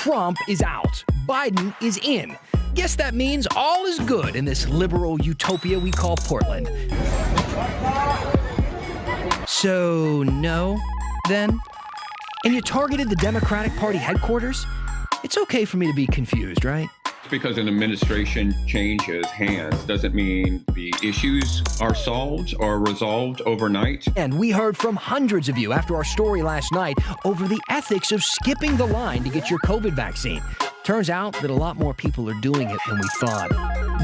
Trump is out. Biden is in. Guess that means all is good in this liberal utopia we call Portland. So, no, then? And you targeted the Democratic Party headquarters? It's okay for me to be confused, right? Because an administration changes hands doesn't mean the issues are solved or resolved overnight. And we heard from hundreds of you after our story last night over the ethics of skipping the line to get your COVID vaccine. Turns out that a lot more people are doing it than we thought.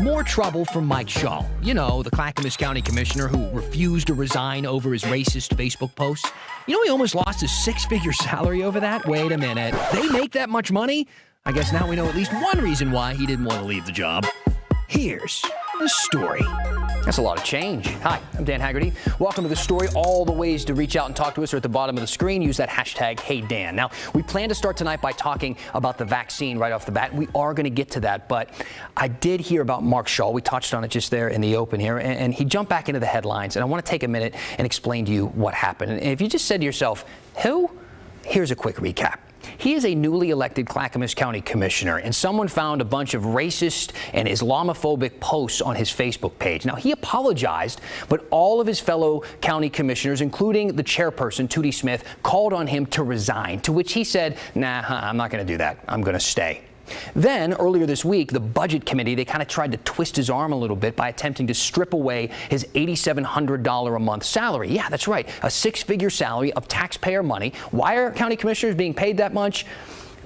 More trouble from Mike Shaw, you know, the Clackamas County Commissioner who refused to resign over his racist Facebook posts. You know, he almost lost his six-figure salary over that? Wait a minute. They make that much money? I guess now we know at least one reason why he didn't want to leave the job. Here's the story. That's a lot of change. Hi, I'm Dan Haggerty. Welcome to the story. All the ways to reach out and talk to us are at the bottom of the screen. Use that hashtag #HeyDan. Now, we plan to start tonight by talking about the vaccine right off the bat. We are going to get to that, but I did hear about Mark Shaw. We touched on it just there in the open here, and he jumped back into the headlines, and I want to take a minute and explain to you what happened. And if you just said to yourself, who? Here's a quick recap. He is a newly elected Clackamas County Commissioner, and someone found a bunch of racist and Islamophobic posts on his Facebook page. Now, he apologized, but all of his fellow county commissioners, including the chairperson, Tootie Smith, called on him to resign, to which he said, nah, I'm not going to do that. I'm going to stay. Then, earlier this week, the Budget Committee, they kind of tried to twist his arm a little bit by attempting to strip away his $8,700 a month salary. Yeah, that's right, a six-figure salary of taxpayer money. Why are county commissioners being paid that much?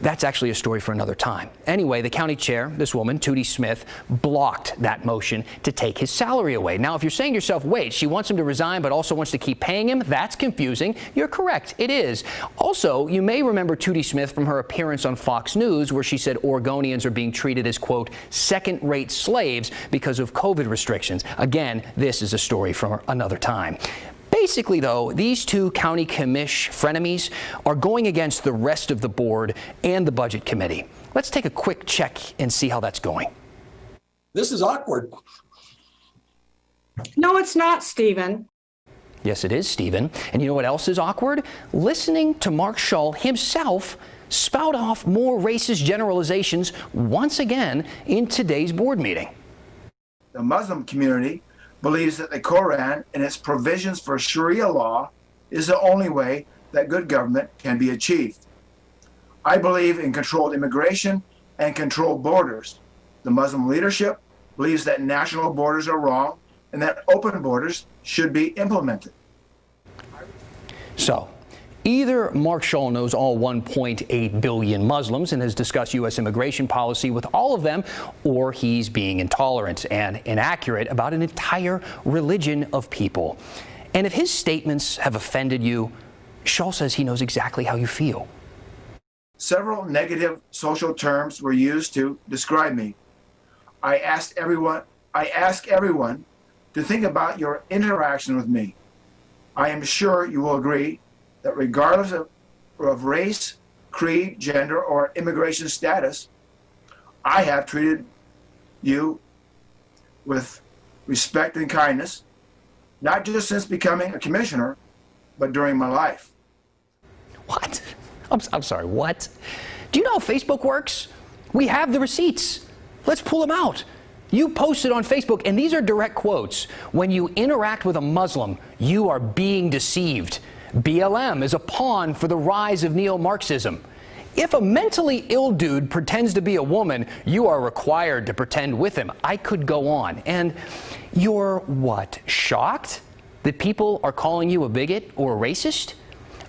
That's actually a story for another time. Anyway, the county chair, this woman, Tootie Smith, blocked that motion to take his salary away. Now, if you're saying to yourself, wait, she wants him to resign but also wants to keep paying him, that's confusing. You're correct. It is. Also, you may remember Tootie Smith from her appearance on Fox News where she said Oregonians are being treated as, quote, second-rate slaves because of COVID restrictions. Again, this is a story for another time. Basically, though, these two county commish frenemies are going against the rest of the board and the Budget Committee. Let's take a quick check and see how that's going. This is awkward. No, it's not, Stephen. Yes, it is, Stephen. And you know what else is awkward? Listening to Mark Shaw himself spout off more racist generalizations once again in today's board meeting. The Muslim community believes that the Quran and its provisions for Sharia law is the only way that good government can be achieved. I believe in controlled immigration and controlled borders. The Muslim leadership believes that national borders are wrong and that open borders should be implemented. So, either Mark Shaw knows all 1.8 billion Muslims and has discussed U.S. immigration policy with all of them, or he's being intolerant and inaccurate about an entire religion of people. And if his statements have offended you, Shaw says he knows exactly how you feel. Several negative social terms were used to describe me. I ask everyone to think about your interaction with me. I am sure you will agree that regardless of race, creed, gender, or immigration status, I have treated you with respect and kindness, not just since becoming a commissioner, but during my life. What? I'm sorry, what? Do you know how Facebook works? We have the receipts. Let's pull them out. You posted on Facebook, and these are direct quotes. When you interact with a Muslim, you are being deceived. BLM is a pawn for the rise of neo-Marxism. If a mentally ill dude pretends to be a woman, you are required to pretend with him. I could go on. And you're what, shocked that people are calling you a bigot or a racist?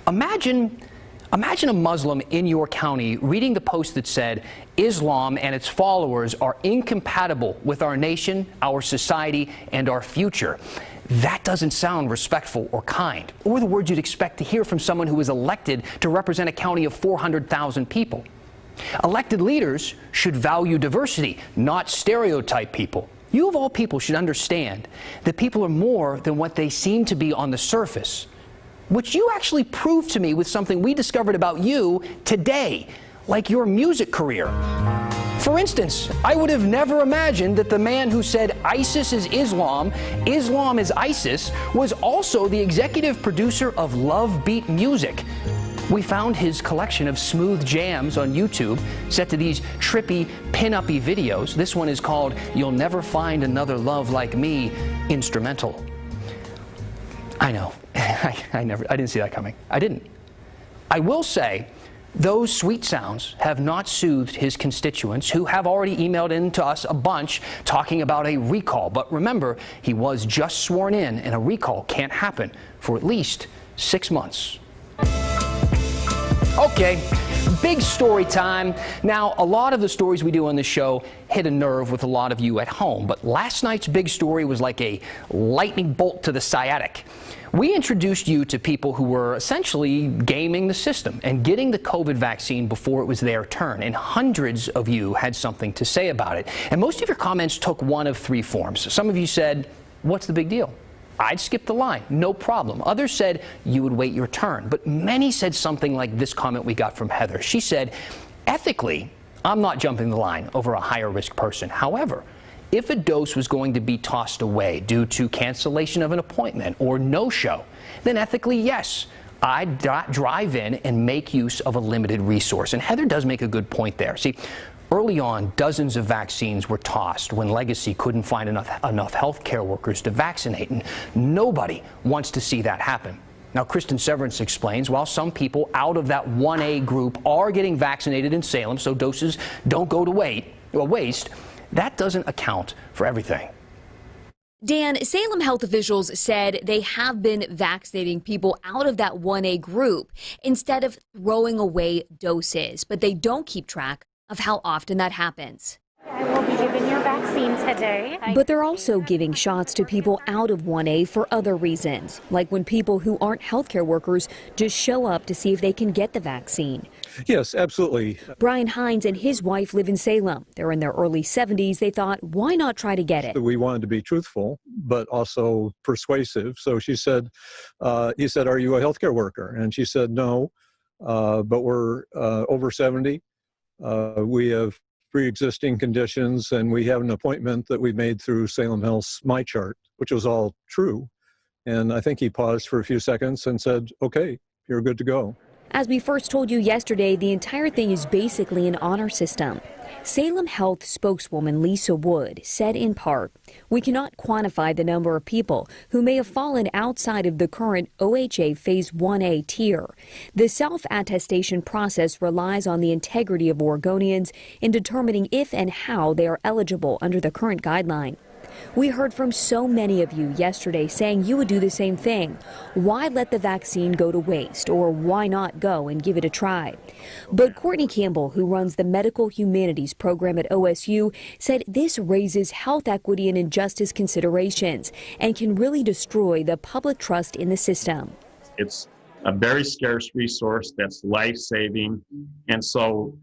Imagine a Muslim in your county reading the post that said, Islam and its followers are incompatible with our nation, our society, and our future. That doesn't sound respectful or kind, or the words you'd expect to hear from someone who is elected to represent a county of 400,000 people. Elected leaders should value diversity, not stereotype people. You of all people should understand that people are more than what they seem to be on the surface, which you actually proved to me with something we discovered about you today, like your music career. For instance, I would have never imagined that the man who said ISIS is Islam, Islam is ISIS, was also the executive producer of Love Beat Music. We found his collection of smooth jams on YouTube, set to these trippy, pin-uppy videos. This one is called You'll Never Find Another Love Like Me, instrumental. I know, I didn't see that coming. I didn't. I will say, those sweet sounds have not soothed his constituents, who have already emailed in to us a bunch talking about a recall. But remember, he was just sworn in, and a recall can't happen for at least 6 months. Okay, big story time. Now, a lot of the stories we do on this show hit a nerve with a lot of you at home, but last night's big story was like a lightning bolt to the sciatic. We introduced you to people who were essentially gaming the system and getting the COVID vaccine before it was their turn, and hundreds of you had something to say about it. And most of your comments took one of 3 forms. Some of you said, "What's the big deal? I'd skip the line, no problem." Others said you would wait your turn. But many said something like this comment we got from Heather. She said, "Ethically, I'm not jumping the line over a higher risk person. However, if a dose was going to be tossed away due to cancellation of an appointment or no-show, then ethically, yes, I'd drive in and make use of a limited resource." And Heather does make a good point there. See, early on, dozens of vaccines were tossed when Legacy couldn't find enough healthcare workers to vaccinate, and nobody wants to see that happen. Now, Kristen Severance explains, while some people out of that 1A group are getting vaccinated in Salem, so doses don't go to waste, that doesn't account for everything. Dan, Salem health officials said they have been vaccinating people out of that 1A group instead of throwing away doses, but they don't keep track of how often that happens. I will be giving your vaccine today. But they're also giving shots to people out of 1A for other reasons, like when people who aren't healthcare workers just show up to see if they can get the vaccine. Yes, absolutely. Brian Hines and his wife live in Salem. They're in their early 70s. They thought, why not try to get it? We wanted to be truthful, but also persuasive. So she said, he said, "Are you a healthcare worker?" And she said, "No, but we're over 70. We have pre-existing conditions, and we have an appointment that we made through Salem Health's My Chart," which was all true. And I think he paused for a few seconds and said, "Okay, you're good to go." As we first told you yesterday, the entire thing is basically an honor system. Salem Health spokeswoman Lisa Wood said in part, "We cannot quantify the number of people who may have fallen outside of the current OHA Phase 1A tier. The self-attestation process relies on the integrity of Oregonians in determining if and how they are eligible under the current guideline." We heard from so many of you yesterday saying you would do the same thing. Why let the vaccine go to waste, or why not go and give it a try? But Courtney Campbell, who runs the Medical Humanities program at OSU, said this raises health equity and injustice considerations and can really destroy the public trust in the system. It's a very scarce resource that's life-saving, and so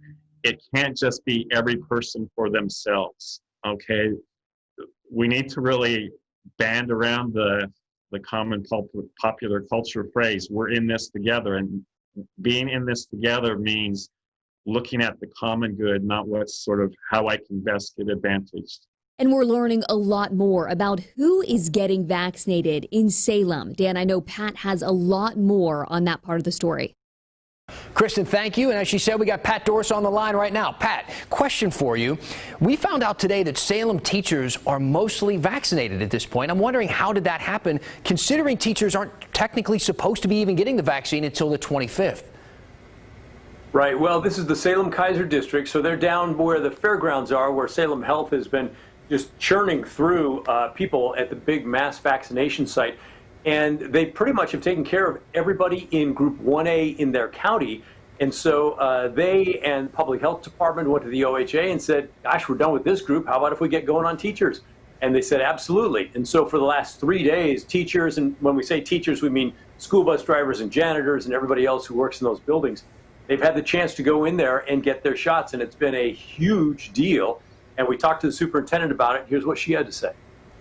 it can't just be every person for themselves, okay? We need to really band around the common popular culture phrase, "we're in this together." And being in this together means looking at the common good, not what's sort of how I can best get advantaged. And we're learning a lot more about who is getting vaccinated in Salem. Dan, I know Pat has a lot more on that part of the story. Kristen, thank you. And as she said, we got Pat Doris on the line right now. Pat, question for you. We found out today that Salem teachers are mostly vaccinated at this point. I'm wondering, how did that happen, considering teachers aren't technically supposed to be even getting the vaccine until the 25th? Right. Well, this is the Salem-Kaiser district, so they're down where the fairgrounds are, where Salem Health has been just churning through people at the big mass vaccination site. And they pretty much have taken care of everybody in Group 1A in their county. And so they and Public Health Department went to the OHA and said, "Gosh, we're done with this group. How about if we get going on teachers?" And they said, absolutely. And so for the last 3 days, teachers, and when we say teachers, we mean school bus drivers and janitors and everybody else who works in those buildings, they've had the chance to go in there and get their shots. And it's been a huge deal. And we talked to the superintendent about it. Here's what she had to say.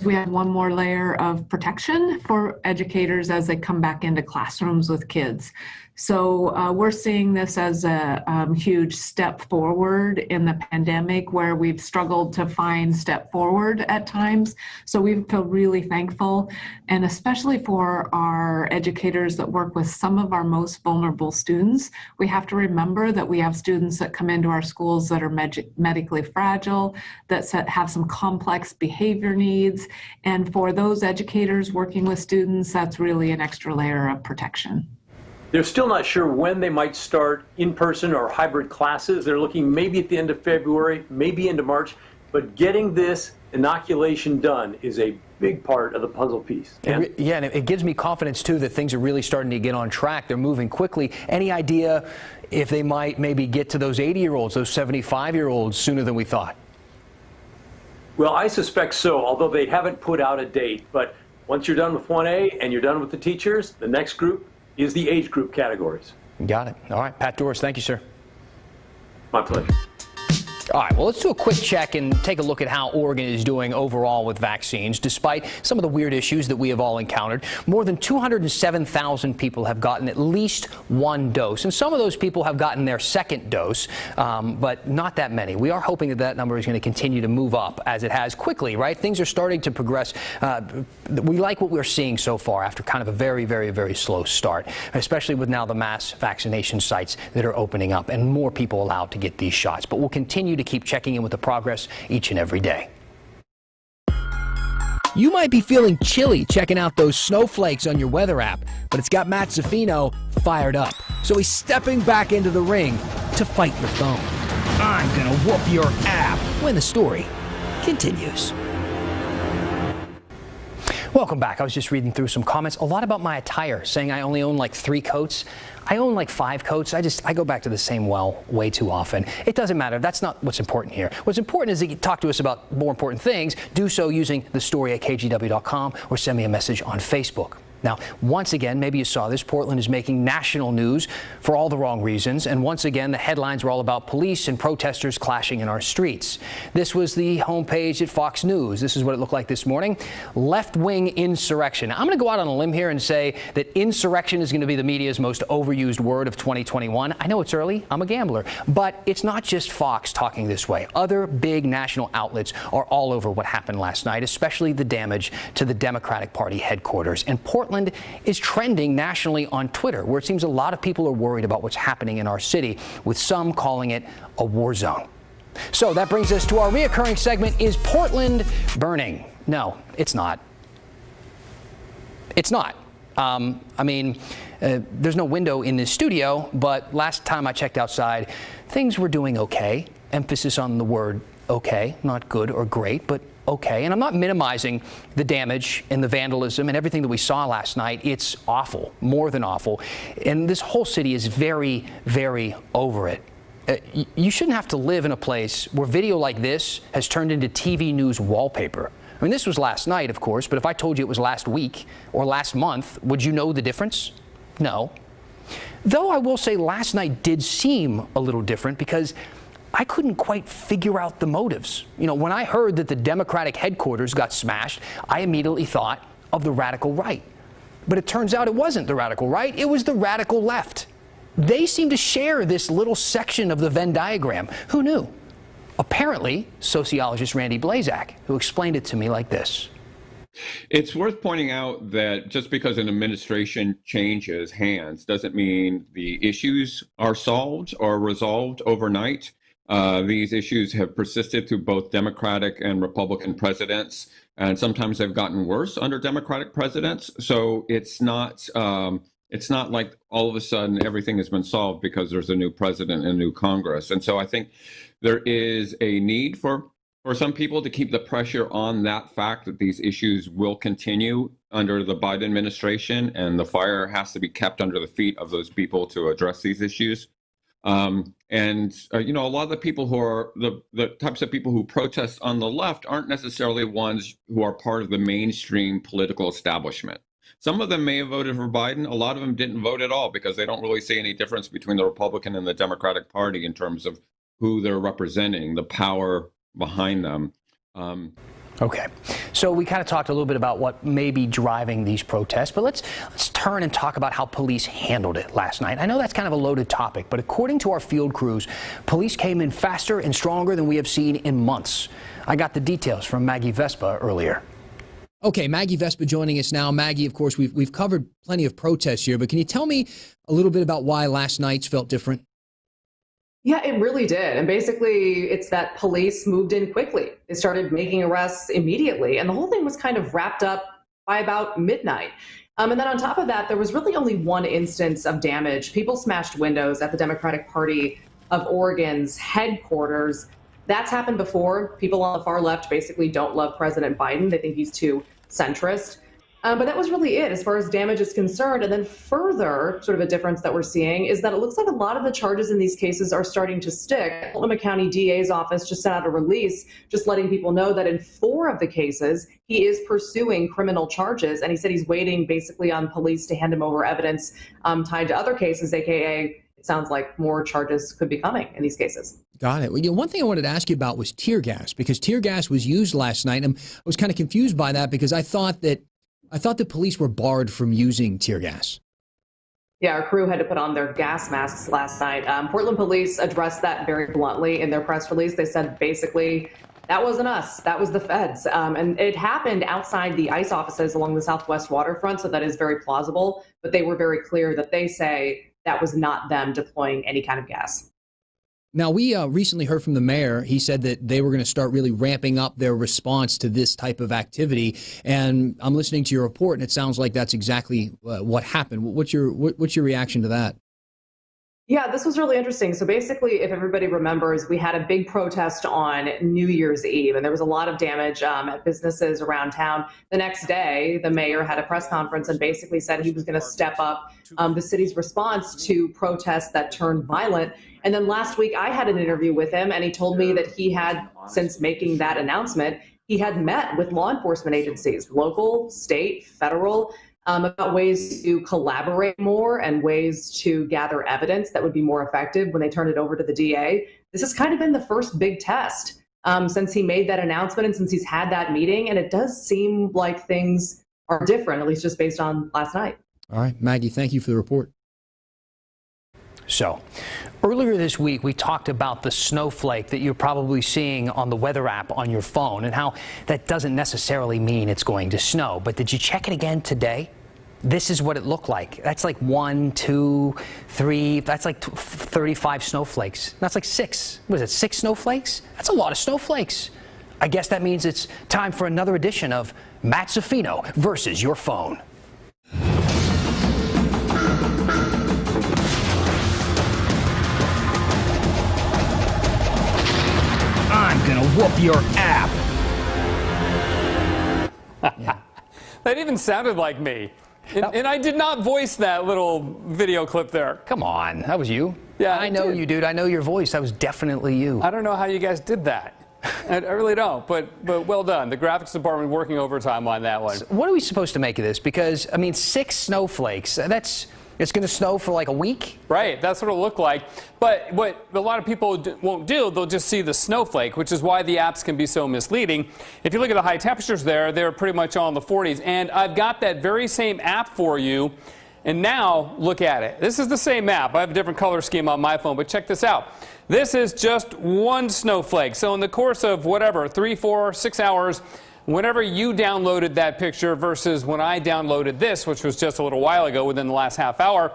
We have one more layer of protection for educators as they come back into classrooms with kids. So we're seeing this as a huge step forward in the pandemic, where we've struggled to find step forward at times. So we feel really thankful, and especially for our educators that work with some of our most vulnerable students. We have to remember that we have students that come into our schools that are medically fragile, that have some complex behavior needs. And for those educators working with students, that's really an extra layer of protection. They're still not sure when they might start in-person or hybrid classes. They're looking maybe at the end of February, maybe into March, but getting this inoculation done is a big part of the puzzle piece. And it gives me confidence, too, that things are really starting to get on track. They're moving quickly. Any idea if they might maybe get to those 80-year-olds, those 75-year-olds sooner than we thought? Well, I suspect so, although they haven't put out a date. But once you're done with 1A and you're done with the teachers, the next group is the age group categories. Got it. All right, Pat Doris, thank you, sir. My pleasure. All right, well, let's do a quick check and take a look at how Oregon is doing overall with vaccines, despite some of the weird issues that we have all encountered. More than 207,000 people have gotten at least one dose, and some of those people have gotten their second dose, but not that many. We are hoping that that number is going to continue to move up, as it has quickly, right? Things are starting to progress. We like what we're seeing so far after kind of a very, very, very slow start, especially with now the mass vaccination sites that are opening up and more people allowed to get these shots. But we'll continue to keep checking in with the progress each and every day. You might be feeling chilly checking out those snowflakes on your weather app, but it's got Matt Zaffino fired up. So he's stepping back into the ring to fight the phone. I'm gonna whoop your app when the story continues. Welcome back. I was just reading through some comments, a lot about my attire, saying I only own like 3 coats. I own like 5 coats. I go back to the same well way too often. It doesn't matter. That's not what's important here. What's important is that you talk to us about more important things. Do so using thestory@kgw.com or send me a message on Facebook. Now, once again, maybe you saw this, Portland is making national news for all the wrong reasons. And once again, the headlines were all about police and protesters clashing in our streets. This was the homepage at Fox News. This is what it looked like this morning. Left-wing insurrection. I'm going to go out on a limb here and say that insurrection is going to be the media's most overused word of 2021. I know it's early. I'm a gambler. But it's not just Fox talking this way. Other big national outlets are all over what happened last night, especially the damage to the Democratic Party headquarters. And Portland is trending nationally on Twitter, where it seems a lot of people are worried about what's happening in our city, with some calling it a war zone. So that brings us to our reoccurring segment, Is Portland Burning? No, it's not. It's not. There's no window in this studio, but last time I checked outside, things were doing okay. Emphasis on the word okay, not good or great, but okay. And I'm not minimizing the damage and the vandalism and everything that we saw last night. It's awful, more than awful. And this whole city is very, very over it. You shouldn't have to live in a place where video like this has turned into TV news wallpaper. I mean, this was last night, of course, but if I told you it was last week or last month, would you know the difference? No. Though I will say last night did seem a little different because I couldn't quite figure out the motives. You know, when I heard that the Democratic headquarters got smashed, I immediately thought of the radical right. But it turns out it wasn't the radical right, it was the radical left. They seem to share this little section of the Venn diagram. Who knew? Apparently, sociologist Randy Blazak, who explained it to me like this. It's worth pointing out that just because an administration changes hands doesn't mean the issues are solved or resolved overnight. These issues have persisted through both Democratic and Republican presidents, and sometimes they've gotten worse under Democratic presidents. So it's not like all of a sudden everything has been solved because there's a new president and a new Congress. And so I think there is a need for some people to keep the pressure on that fact that these issues will continue under the Biden administration, and the fire has to be kept under the feet of those people to address these issues. A lot of the people who are the types of people who protest on the left aren't necessarily ones who are part of the mainstream political establishment. Some of them may have voted for Biden. A lot of them didn't vote at all because they don't really see any difference between the Republican and the Democratic Party in terms of who they're representing, the power behind them. Okay, so we kind of talked a little bit about what may be driving these protests, but let's turn and talk about how police handled it last night. I know that's kind of a loaded topic, but according to our field crews, police came in faster and stronger than we have seen in months. I got the details from Maggie Vespa earlier. Okay, Maggie Vespa joining us now. Maggie, of course, we've covered plenty of protests here, but can you tell me a little bit about why last night's felt different? Yeah, it really did. And basically, it's that police moved in quickly. They started making arrests immediately. And the whole thing was kind of wrapped up by about midnight. And then on top of that, there was really only one instance of damage. People smashed windows at the Democratic Party of Oregon's headquarters. That's happened before. People on the far left basically don't love President Biden. They think he's too centrist. But that was really it as far as damage is concerned. And then further, sort of a difference that we're seeing is that it looks like a lot of the charges in these cases are starting to stick. Multnomah County DA's office just sent out a release just letting people know that in 4 of the cases, he is pursuing criminal charges. And he said he's waiting basically on police to hand him over evidence tied to other cases, AKA it sounds like more charges could be coming in these cases. Got it. Well, one thing I wanted to ask you about was tear gas, because tear gas was used last night. And I was kind of confused by that because I thought the police were barred from using tear gas. Yeah, our crew had to put on their gas masks last night. Portland police addressed that very bluntly in their press release. They said basically, that wasn't us, that was the feds. And it happened outside the ICE offices along the Southwest waterfront, so that is very plausible. But they were very clear that they say that was not them deploying any kind of gas. Now, we recently heard from the mayor. He said that they were going to start really ramping up their response to this type of activity. And I'm listening to your report, and it sounds like that's exactly what happened. What's your reaction to that? Yeah, this was really interesting. So basically, if everybody remembers, we had a big protest on New Year's Eve, and there was a lot of damage at businesses around town. The next day, the mayor had a press conference and basically said he was going to step up the city's response to protests that turned violent. And then last week, I had an interview with him, and he told me that he had, since making that announcement, he had met with law enforcement agencies, local, state, federal, about ways to collaborate more and ways to gather evidence that would be more effective when they turn it over to the DA. This has kind of been the first big test since he made that announcement and since he's had that meeting. And it does seem like things are different, at least just based on last night. All right, Maggie, thank you for the report. So, earlier this week, we talked about the snowflake that you're probably seeing on the weather app on your phone and how that doesn't necessarily mean it's going to snow. But did you check it again today? This is what it looked like. That's like 1, 2, 3, that's like 35 snowflakes. That's like 6. What is it, 6 snowflakes? That's a lot of snowflakes. I guess that means it's time for another edition of Matt Zaffino versus your phone. I'm gonna whoop your app. Yeah. That even sounded like me. And I did not voice that little video clip there. Come on, that was you. Yeah, I know you, dude. I know your voice. That was definitely you. I don't know how you guys did that. I really don't, but well done. The graphics department working overtime on that one. So what are we supposed to make of this? Because, I mean, 6 snowflakes, it's going to snow for like a week? Right, that's what it'll look like. But what a lot of people won't do, they'll just see the snowflake, which is why the apps can be so misleading. If you look at the high temperatures there, they're pretty much all in the 40s. And I've got that very same app for you. And now, look at it. This is the same app. I have a different color scheme on my phone, but check this out. This is just one snowflake. So in the course of whatever, 3, 4, 6 hours, whenever you downloaded that picture versus when I downloaded this, which was just a little while ago within the last half hour,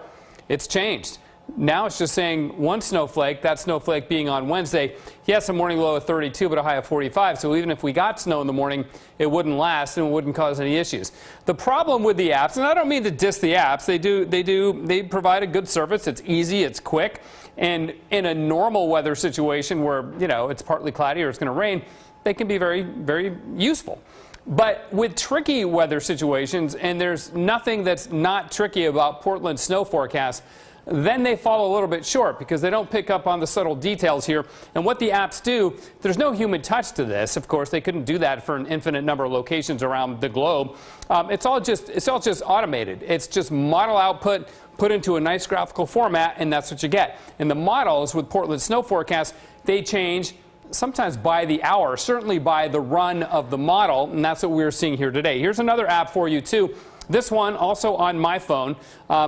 it's changed. Now it's just saying one snowflake, that snowflake being on Wednesday. Yes, a morning low of 32, but a high of 45. So even if we got snow in the morning, it wouldn't last and it wouldn't cause any issues. The problem with the apps, and I don't mean to diss the apps, they provide a good service. It's easy, it's quick. And in a normal weather situation where, you know, it's partly cloudy or it's going to rain, they can be very, very useful. But with tricky weather situations, and there's nothing that's not tricky about Portland snow forecasts, then they fall a little bit short because they don't pick up on the subtle details here. And what the apps do, there's no human touch to this. Of course, they couldn't do that for an infinite number of locations around the globe. It's all just automated. It's just model output put into a nice graphical format, and that's what you get. And the models with Portland snow forecasts, they change sometimes by the hour, certainly by the run of the model, and that's what we're seeing here today. Here's another app for you, too. This one also on my phone.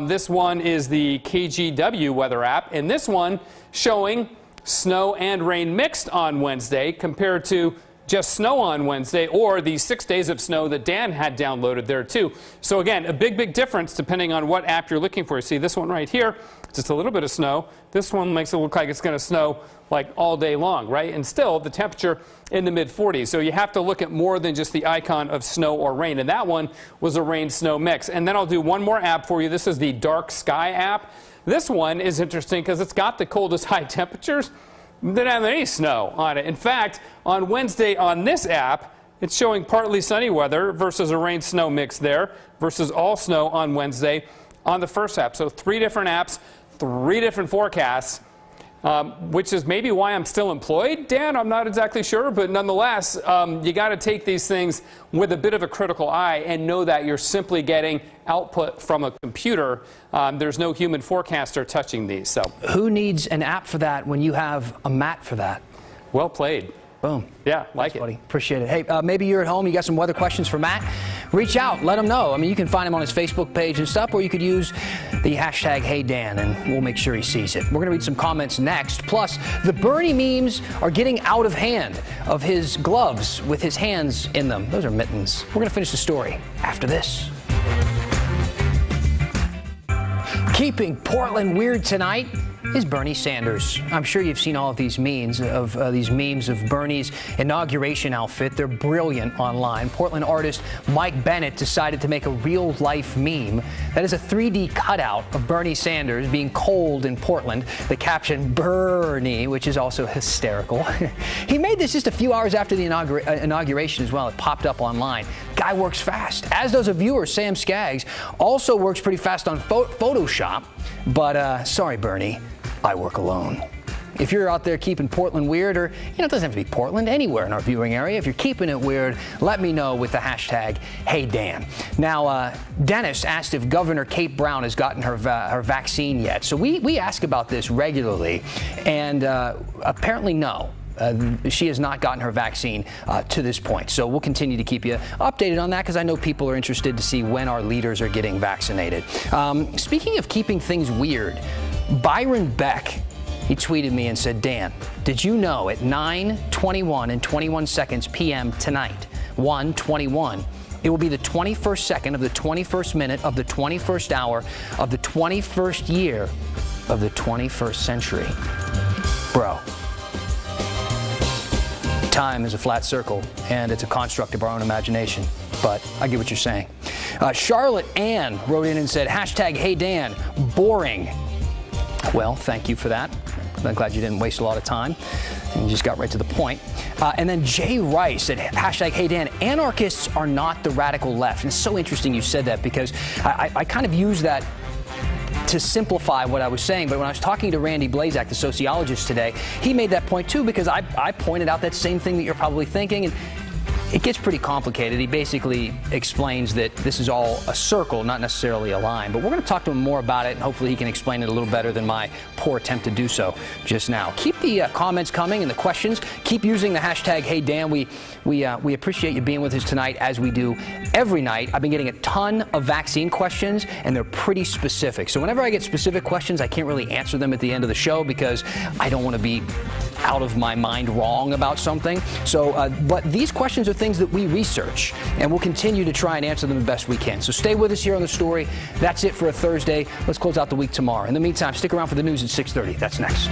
This one is the KGW weather app, and this one showing snow and rain mixed on Wednesday compared to just snow on Wednesday, or the 6 days of snow that Dan had downloaded there too. So again, a big difference depending on what app you're looking for. You see this one right here, just a little bit of snow. This one makes it look like it's going to snow like all day long, right? And still the temperature in the mid-40s. So you have to look at more than just the icon of snow or rain. And that one was a rain-snow mix. And then I'll do one more app for you. This is the Dark Sky app. This one is interesting because it's got the coldest high temperatures. They don't have any snow on it. In fact, on Wednesday on this app, it's showing partly sunny weather versus a rain-snow mix there versus all snow on Wednesday on the first app. So 3 different apps, 3 different forecasts, which is maybe why I'm still employed, Dan. I'm not exactly sure, but nonetheless, you got to take these things with a bit of a critical eye and know that you're simply getting output from a computer. There's no human forecaster touching these. So who needs an app for that when you have a mat for that? Well played. Boom. Yeah, like it. Buddy. Appreciate it. Hey, maybe you're at home, you got some weather questions for Matt. Reach out, let him know. I mean, you can find him on his Facebook page and stuff, or you could use the hashtag HeyDan, and we'll make sure he sees it. We're going to read some comments next. Plus, the Bernie memes are getting out of hand of his gloves with his hands in them. Those are mittens. We're going to finish the story after this. Keeping Portland weird tonight is Bernie Sanders. I'm sure you've seen all of these memes of Bernie's inauguration outfit. They're brilliant online. Portland artist Mike Bennett decided to make a real-life meme that is a 3D cutout of Bernie Sanders being cold in Portland. The caption, Bernie, which is also hysterical. He made this just a few hours after the inauguration as well. It popped up online. Guy works fast, as does a viewer, Sam Skaggs. Also works pretty fast on Photoshop. But sorry, Bernie, I work alone. If you're out there keeping Portland weird, or, it doesn't have to be Portland, anywhere in our viewing area, if you're keeping it weird, let me know with the hashtag HeyDan. Now, Dennis asked if Governor Kate Brown has gotten her vaccine yet. So we ask about this regularly, and apparently no. She has not gotten her vaccine to this point. So we'll continue to keep you updated on that, because I know people are interested to see when our leaders are getting vaccinated. Speaking of keeping things weird, Byron Beck, he tweeted me and said, Dan, did you know at 9:21 and 21 seconds p.m. tonight, 1:21, it will be the 21st second of the 21st minute of the 21st hour of the 21st year of the 21st century? Bro. Time is a flat circle, and it's a construct of our own imagination. But I get what you're saying. Charlotte Ann wrote in and said, hashtag HeyDan, boring. Well, thank you for that. I'm glad you didn't waste a lot of time. And you just got right to the point. And then Jay Rice said, hashtag HeyDan, anarchists are not the radical left. And it's so interesting you said that, because I kind of use that to simplify what I was saying. But when I was talking to Randy Blazak, the sociologist, today, he made that point too, because I pointed out that same thing that you're probably thinking. And it gets pretty complicated. He basically explains that this is all a circle, not necessarily a line. But we're going to talk to him more about it, and hopefully he can explain it a little better than my poor attempt to do so just now. Keep the comments coming and the questions. Keep using the hashtag HeyDan. We appreciate you being with us tonight, as we do every night. I've been getting a ton of vaccine questions, and they're pretty specific. So whenever I get specific questions, I can't really answer them at the end of the show, because I don't want to be out of my mind wrong about something. So, but these questions are things that we research, and we'll continue to try and answer them the best we can. So stay with us here on The Story. That's it for a Thursday. Let's close out the week tomorrow. In the meantime, stick around for the news at 6:30. That's next.